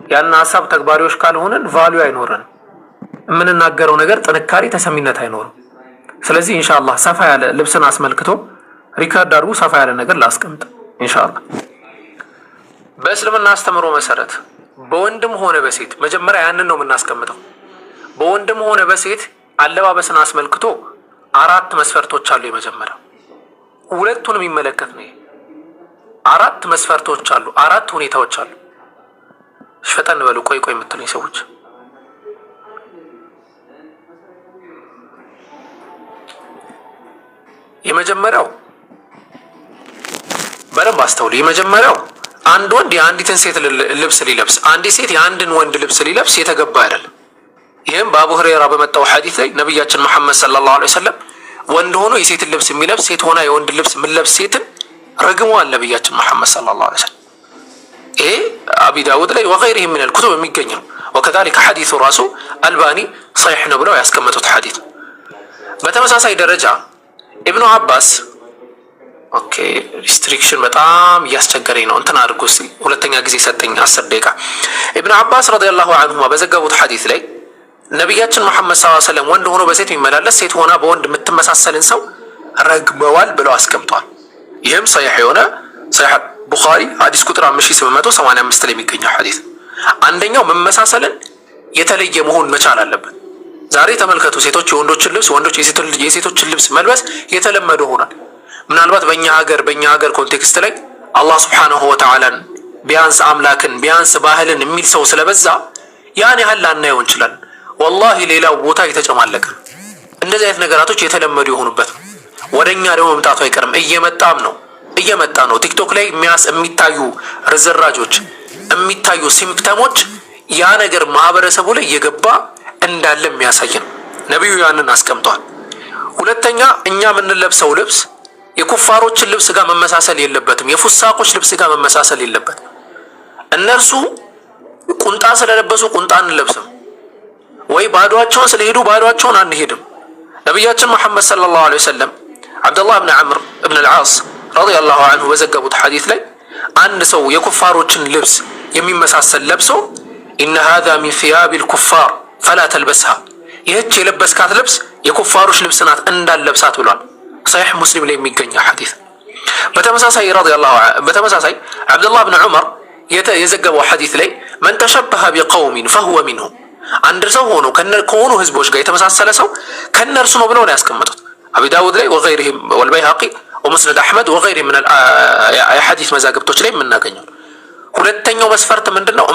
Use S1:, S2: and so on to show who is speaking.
S1: ያን ሐሳብ ተግባሪዎች ካልሆነን ቫልዩ አይኖረንም። የምንናገረው ነገር ጥንካሬ፣ ተሰሚነት አይኖርም። ስለዚህ ኢንሻአላህ ሰፋ ያለ ልብስን አስመልክቶ ሪካርድ አድርጉ። ሰፋ ያለ ነገር ላስቀምጥ ኢንሻአላህ። በእስልምና አስተምሮ መሰረት በወንድም ሆነ በሴት መጀመሪያ ያንን ነው የምናስቀምጠው። በወንድም ሆነ በሴት አለባበስን አስመልክቶ 4 መስፈርቶች አሉ። የመጀመሪያው ሁለቱንም የሚመለከት ነው። 4 መስፈርቶች አሉ፣ 4 ሁኔታዎች አሉ። ፈጠን በሉ። ቆይ የምትሉኝ ሰዎች የመጀመሪያው በደንብ አስተውሉ። የመጀመሪያው አንድ ወንድ የአንዲትን ሴት ልብስ ሊለብስ፣ አንዲት ሴት የአንድን ወንድ ልብስ ሊለብስ የተገባ አይደለም። ይህም በአቡ ሁረይራ በመጣው ሐዲስ ላይ ነቢያችን መሐመድ ሰለላሁ ዐለይሂ ወሰለም ወንድ ሆኖ የሴትን ልብስ የሚለብስ፣ ሴት ሆና የወንድ ልብስ የምትለብስ ሴትን ረግመዋል ነቢያችን መሐመድ ሰለላሁ ዐለይሂ ወሰለም። ይሄ አቢ ዳውድ ላይ ወገይሪሂ ሚነል ኩቱብ የሚገኝ ነው። ወከዛሊከ ሐዲሱ ራሱ አልባኒ ሰሒሕ ነው ብለው ያስቀመጡት ሐዲስ። በተመሳሳይ ደረጃ ኢብኑ አባስ ኦኬ፣ ሪስትሪክሽን በጣም እያስቸገረኝ ነው። እንትን አድርጉ እስቲ፣ ሁለተኛ ጊዜ ሰጠኝ 10 ደቂቃ። ኢብኑ አባስ ረዲየላሁ ዐንሁማ በዘገቡት ሐዲስ ላይ ነቢያችን መሐመድ ሰለላሁ ዐለይሂ ወሰለም ወንድ ሆኖ በሴት የሚመላለስ፣ ሴት ሆና በወንድ የምትመሳሰልን ሰው ረግመዋል ብለው አስቀምጧል። ይህም ሰሒሕ የሆነ ሰሒሕ ቡኻሪ ሐዲስ ቁጥር 5785 ላይ የሚገኘው ሐዲስ። አንደኛው መመሳሰልን የተለየ መሆን መቻል አለበት። ዛሬ ተመልከቱ፣ ሴቶች የወንዶችን ልብስ፣ ወንዶች የሴቶችን ልብስ መልበስ የተለመደ ሆኗል። ምናልባት በእኛ ሀገር ኮንቴክስት ላይ አላህ ሱብሓነሁ ወተዓላን ቢያንስ አምላክን ቢያንስ ባህልን የሚል ሰው ስለበዛ ያን ያህል ላናየው እንችላለን። ወላሂ ሌላው ቦታ የተጨማለቀ እንደዚህ አይነት ነገራቶች የተለመዱ የሆኑበት ነው። ወደኛ ደግሞ መምጣቱ አይቀርም፣ እየመጣ ነው። ቲክቶክ ላይ የሚታዩ ርዝራጆች፣ የሚታዩ ሲምፕተሞች ያ ነገር ማህበረሰቡ ላይ እየገባ እንዳለ የሚያሳይ ነው። ነቢዩ ያንን አስቀምጧል። ሁለተኛ እኛ የምንለብሰው ልብስ የኩፋሮችን ልብስ ጋር መመሳሰል የለበትም። የፉሳቆች ልብስ ጋር መመሳሰል የለበትም። እነርሱ ቁንጣ ስለለበሱ ቁንጣ አንለብስም፣ ወይ ባዶአቸውን ስለሄዱ ባዶአቸውን አንሄድም። ነቢያችን መሐመድ ሰለላሁ ዐለይሂ ወሰለም አብዱላህ ብን ዐምር ብን አልዓስ ረዲየላሁ ዐንሁ በዘገቡት ሐዲስ ላይ አንድ ሰው የኩፋሮችን ልብስ የሚመሳሰል ለብሶ ኢነ ሃዛ ሚን ሲያቢል ኩፋር ፈላ ተልበስሃ፣ ይህች የለበስካት ልብስ የኩፋሮች ልብስ ናት እንዳለብሳት ብሏል። ሰሒሕ ሙስሊም ላይ የሚገኝ ሐዲስ። በተመሳሳይ አብዱላህ ብን ዑመር የዘገበው ሐዲስ ላይ መን ተሸበሀ ቢቀውሚን ፈሁወ ሚንሁም፣ አንድ ሰው ሆኖ ከሆኑ ህዝቦች ጋር የተመሳሰለ ሰው ከነርሱ ነው ብለው ነው ያስቀመጡት። አቢ ዳውድ ላይ ወገይሪሂም ወልበይሀቂ ወሙስነድ አሕመድ ወገይሪሂም ምን የሐዲስ መዛግብቶች ላይ የምናገኘው። ሁለተኛው መስፈርት ምንድነው?